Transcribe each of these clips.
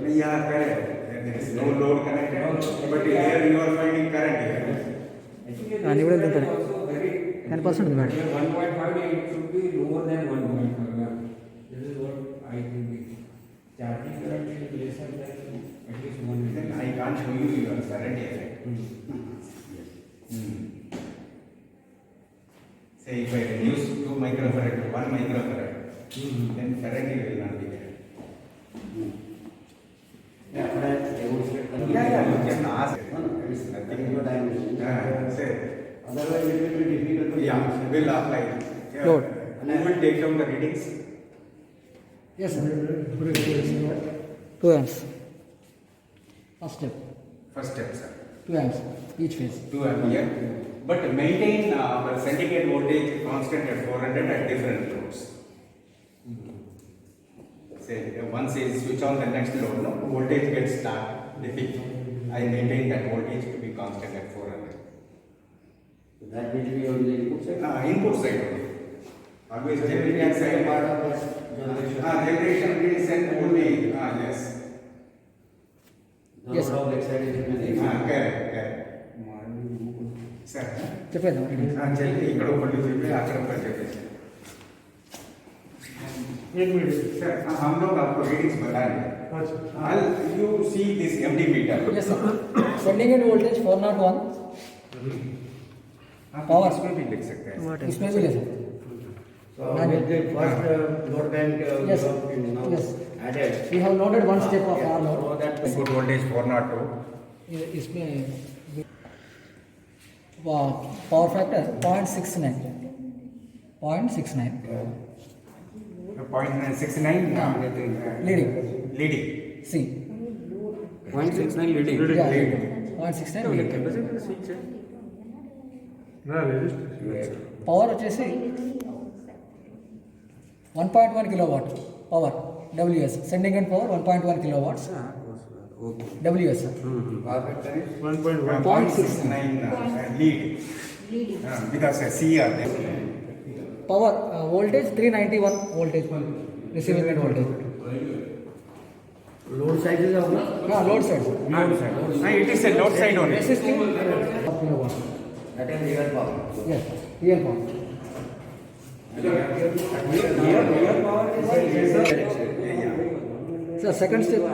Yeah, correct. There is no load connected, but here you are finding current here. And you will look at 10% is better. 1.5 it should be lower than 1.5. Yeah. This is what I think. Charging current is lesser than at least 1. Then I can't show you your current here. Say if I reduce 2 microfarad to 1 microfarad, then current will not be there. Yeah, but I demonstrate. Yeah, you can ask. Nothing your dimension. Say, Otherwise, it will be difficult to. yeah, we'll apply. Yeah. Load. Who will take down the readings? Yes, sir. 2 amps. First step. First step, sir. 2 amps each phase. 2 ampere. But maintain our syndicate voltage constant at 400 at different loads. Say once I switch on the next load, no voltage gets dipping. I maintain that voltage to be constant at 400. That will be on the input side. Input side only. Always That generating side. part of this generation. Generation will send only. Yes. Yes, How excitation is. Correct, correct. Sir. చెప్పేద్దాం చెప్పి ఇక్కడ ఒకటి చెప్పి అక్కడ ఒకటి చెప్పేసి sir हम लोग आपको रीडिंग्स बताएंगे you see this MD meter yes sir sending and voltage 401 power इसमें भी लिख सकते हैं इसमें भी ले सकते हैं So with the first load bank Yes. now Yes. added. we have loaded one step of our So load that input voltage 402 इसमें पावर फैक्टर 0.69 0.69 लीडिंग लीडिंग सी 0.69 leading. yeah 0.69 लीडिंग పవర్ వచ్చేసి 1.1 kilowatt power WS sending and power 1.1 kilowatts Okay. WS Power factor is 1.69 lead because CR power voltage 391 voltage receiving and voltage load size is how much? Load side it is a load side only resisting kilowatt That is real power. yes real power sir second step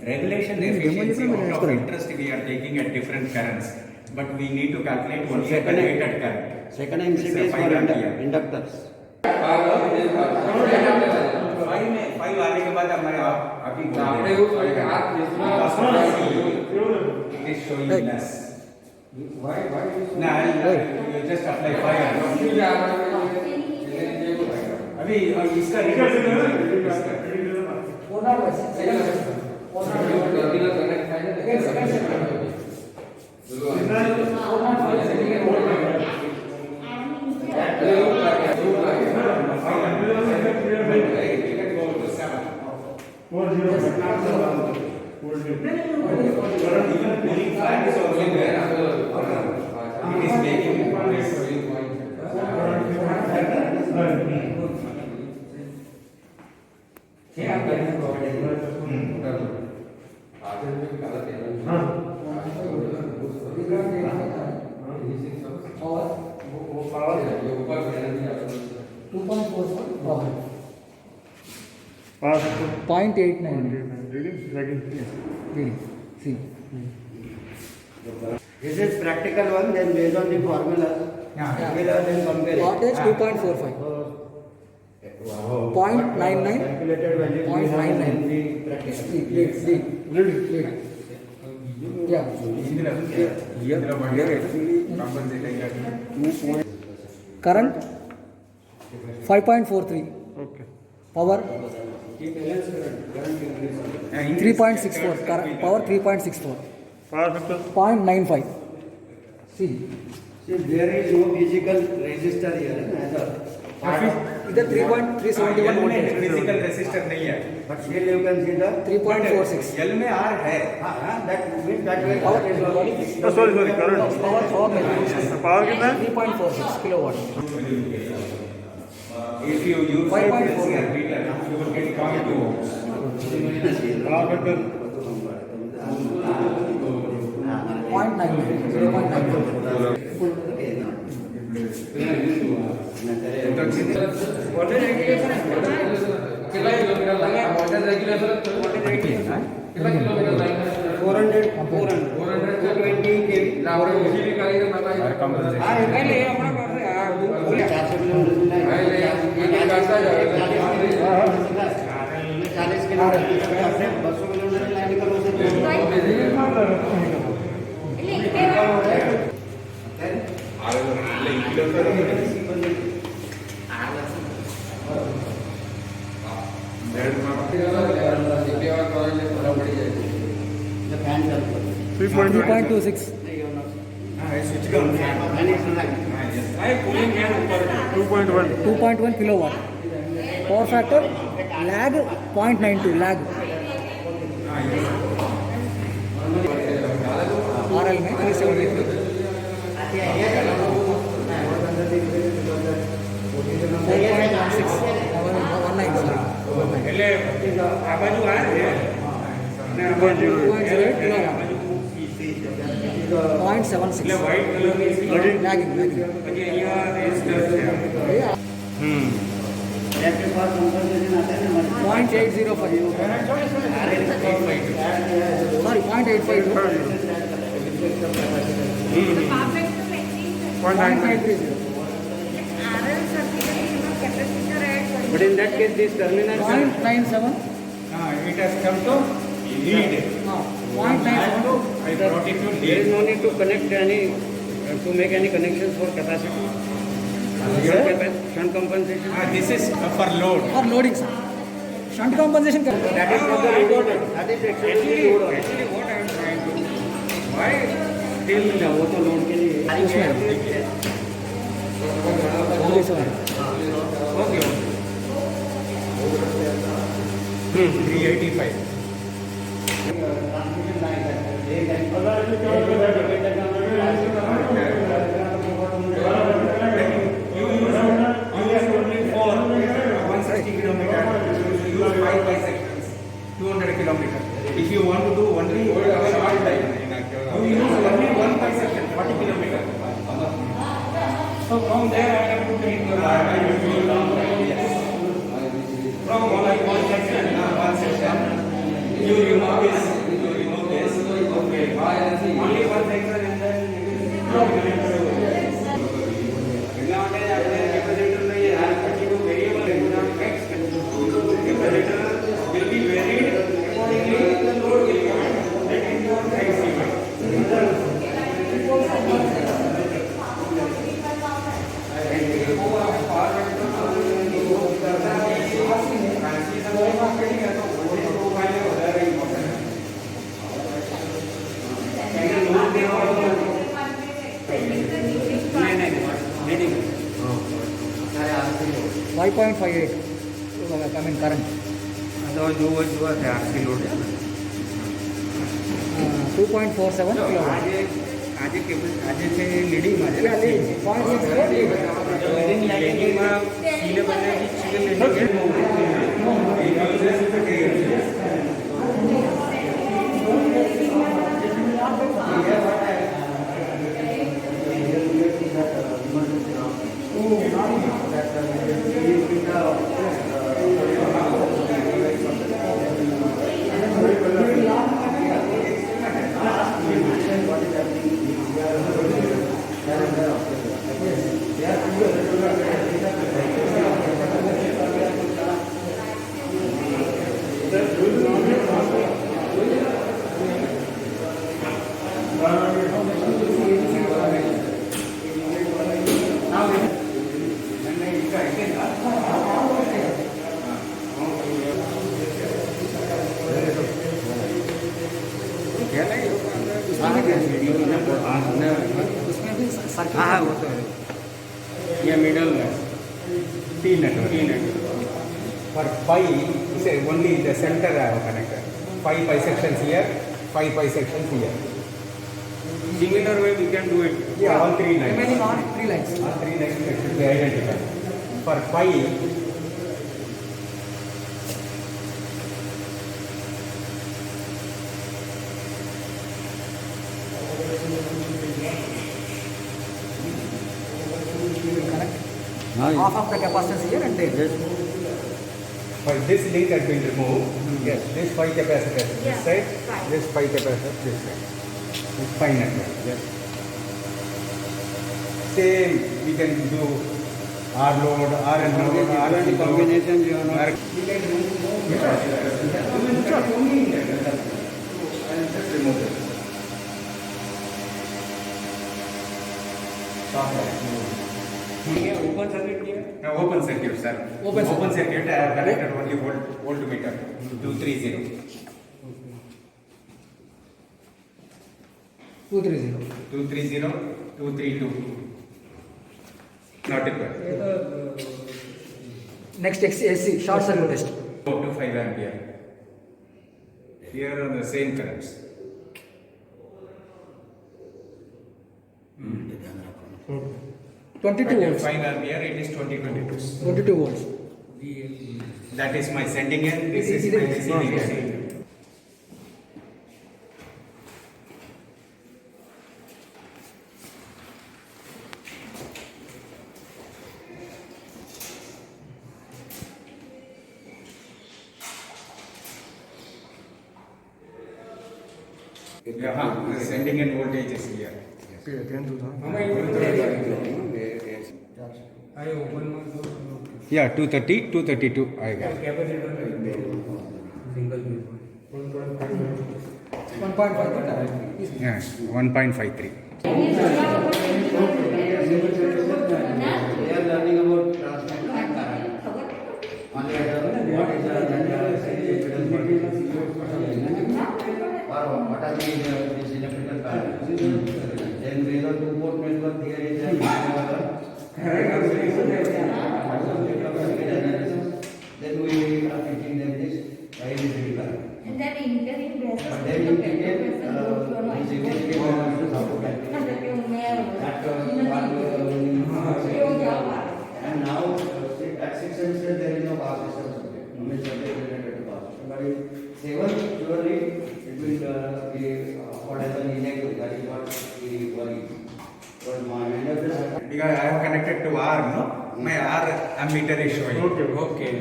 regulation efficiency out of interest we are taking at different currents but we need to calculate only at the rated current Second MCB is for 5 ampere. inductors. 5 आने के बाद हमारे आप ही आपने वो it is showing less now you just apply 5 अभी इसका Point 89 reading. See. This is practical one, then based on the formula, we will then compare it. Wattage 2.45. Wow. 0.99. Calculated value we have 0.99. in the practice. Lead. Yeah. Current 5.43. Okay. Power The balance current increase. 3.64. Power 3.64. Power factor 0.95. See. See, there is no physical resistor here, as a इधर 3.371 voltage, physical resistor नहीं है, But still you can see the 3.46. L में are है। that means that way Power, sorry, current. power measurement. Power कितना है? 3.46 kilowatt. If you use 5.4. a meter, you will get 0.2 ohms. Power factor 40 kilometre 200 kilometre line निकलो fan 3.26. Switch का two point 2.1 kilowatt. Power factor lag 0.92 lag. RL में 373. 0.76. Lagging. Electric power compensation आता है ना 0.805. Sorry, 0.852. 0.530. But in that case, this terminal 0.97. it has come to lead. 0.97. I brought it to there is lead. no need to connect any to make any connections for capacity. Shunt compensation. This is for load. For loading, sir. Shunt compensation. That is for the load order. That is actually load order. Actually, what I am trying to do, why till वो तो load के लिए okay, 385. You use only for 160 kilometer. You use 5 bisections, 200 kilometer. If you want to do only short line, you use only 1 bisection, 40 kilometer. So from there I have to take the from only one section, you remove this, okay, only one section and then nowadays capacitor में ये को variable x capacitor will be varied accordingly the load will be that is your x Five 5.58. I mean current. जो जो है RC load है 2.47 kilowatt. આજે છે લીડિંગમાં છે Yeah, lead. 0.60 lead. લીડિંગમાં સીલે બને સીલે उसमें भी सर्किट हाँ वो तो है ये मिडल में T network. For pi, say only the center I have connected. 5 pi sections here, 5 pi sections here. Similar way we can do it. Yeah, all 3 lines. Remaining on 3 lines. All 3 lines should be identical. For pi, Half of the capacitance here and there. for this link has been removed. Yes, this 5 capacitors this side, this 5 capacitors this side. This pi network. Yes. Same, we can do R load, R and load, R and combination you are not. Just remove it. Here open circuit here. Open circuit, sir. Open circuit, I have connected only voltmeter 230. 230. 230, 232. Not required. Next AC, short circuit test. Up to 5 ampere. Here are the same currents. 22 But volts. 5 ampere, it is 2022. 22 volts. That is my sending end, this is my receiving end. The sending end voltage is here. I open my door. Yeah, 230, 232 I got. Capacitor single piece. 1.5. Yeah, 1.53. They are learning about transmission current. On the other hand, what is the or what are these electrical current? Then we have two-port network here is then we are teaching them this electrical current. And then interim basis. But then you can get significant amounts of support. And now at 6 semester there is no power system subject. No subject related to power system. But in 7 surely it will be whatever needed. That is what we worry. But my Because I have connected to R, no? My R ammeter is showing. Okay.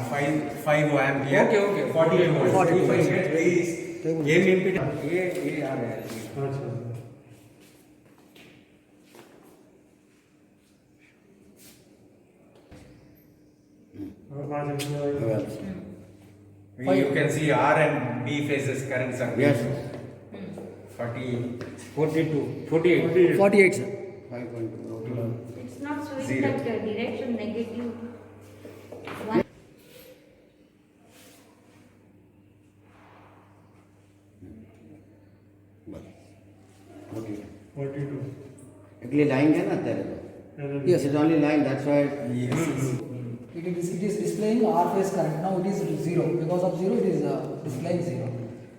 5 ampere. Okay. 42 volts. 42 If I volts. get this, gain impedance. ये आ रहा है. You can see R and B phases currents are. Yes. 40. 42, 48. 48, sir. 5.2. It's not showing Zero. that direction negative. One. Okay. 42. Actually line है ना तेरे को. Yes. It is only line. That's why. Yes. It is displaying R phase current. Now it is 0. Because of 0, it is displaying 0.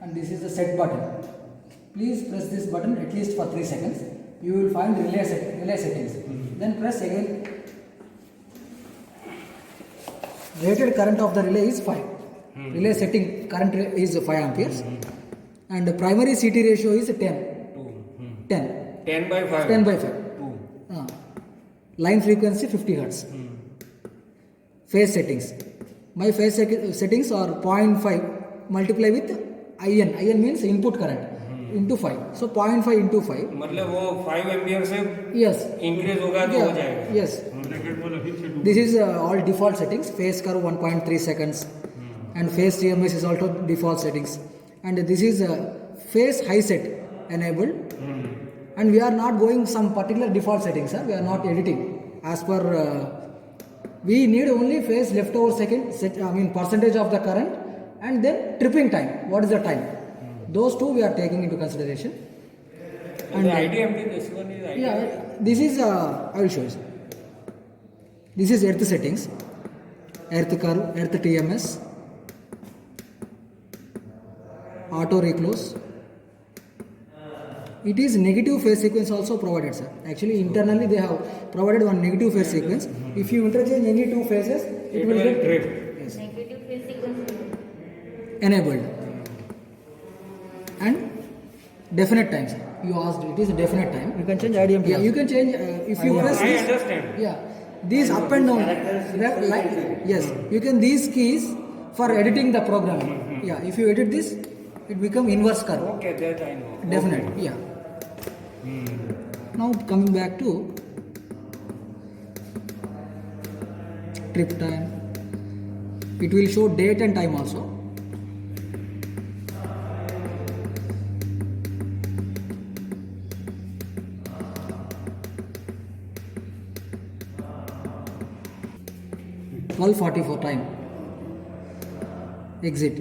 And this is the set button. Please press this button at least for 3 seconds. You will find relay settings. Then press again. Rated current of the relay is 5. Relay setting current is 5 amperes. And the primary CT ratio is 10. 10. 10 by 5. 10 by 5. Line frequency 50 Hertz. Phase settings. My phase settings are 0.5 multiply with IN. IN means input current into 5. So 0.5 into 5. मतलब वो 5 ampere से Yes. Increase होगा तो हो जाएगा. Yes. This is all default settings. Phase curve 1.3 seconds. And phase TMS is also default settings. And this is phase high set enabled. And we are not going some particular default settings, sir. We are not editing. As per, we need only phase leftover percentage of the current and then tripping time. What is the time? Those two we are taking into consideration. And the IDMT, this one is IDMT. Yeah, this is, I will show you, sir. This is earth settings, earth curve, earth TMS, auto reclose. It is negative phase sequence also provided, sir. Actually, internally they have provided one negative phase sequence. If you interchange any two phases, it will get trip. Yes. Negative phase sequence. Enabled. And definite time, sir. You asked, it is a definite time. You can change IDMT. Yeah, you can change if you press I this. understand. Yeah, these up and down. Like, yes, you can these keys for editing the program. Yeah, if you edit this, it become inverse curve. Okay, that I know. Definite. Yeah. Now coming back to trip time. It will show date and time also. $12:44 time. Exit.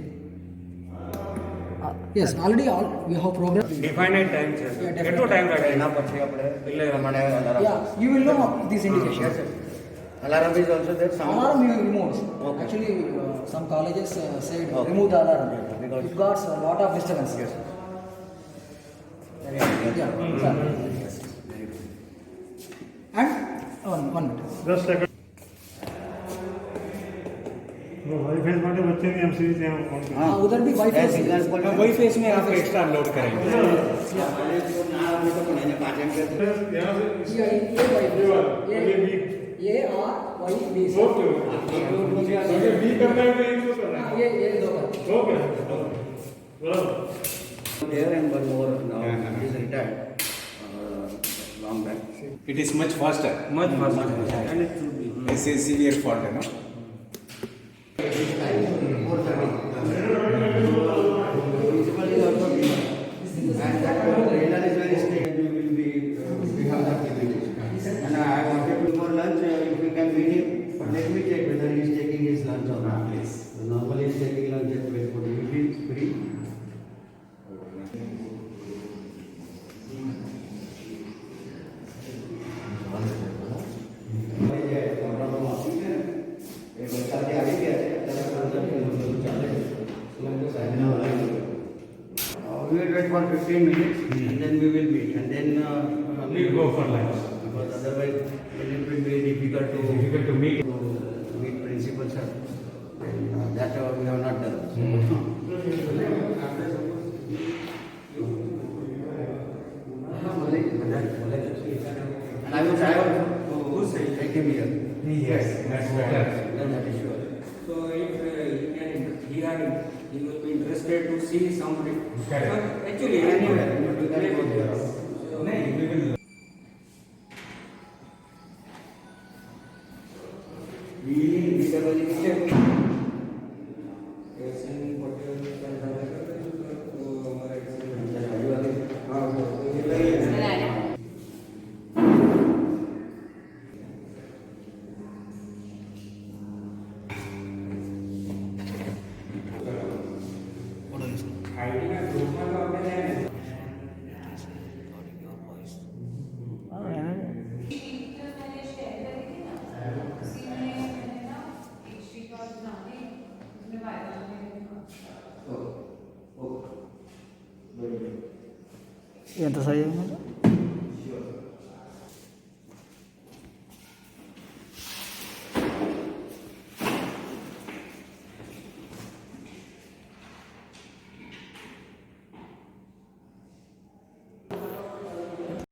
Yes, already we have programmed. Definite time, sir. Yeah, definite કેટલો time લાગે? એના પછી આપણે એ પ્રમાણે alarm. Yeah, you will know this indication. Alarm is also there. Sound. Alarm you remove. Okay. Actually, some colleges said Okay. remove the alarm Because- it got a lot of disturbance. Yes. Yeah. Sir. And one minute. 10 second Y phase માટે વચ્ચેની એમ series ત્યાં કોણ કરે? हाँ उधर भी Y face signal बोल वही फेस में आप एक्स्ट्रा लोड करेंगे. ना हमें तो पुणे 5 एम्पीयर ત્યાં से ये वाई ये वाला ये फेस बी ये आर वाई बी ओके अगर बी करना है तो एक को करना है ये दो का ओके बराबर there and one more now is retired long back. It is much faster. Much faster. And it should be. This is severe fault, you know. Principal is also given. And that radar is very strict. We will be we have that privilege. And I wanted to for lunch if we can meet him. But let me check whether he is taking his lunch or not. Please. Normally he is taking lunch at 12:40. If he is free. We will wait for 15 minutes and then we will meet and then We'll go for lunch. because otherwise it will be difficult to meet principal sir. And that we have not done. And I will try to take him here. Yes, that's better. Then that is sure. So if he will be interested to see somebody. Correct. Actually, Anywhere, you can go there. नहीं, we will. ఎంత size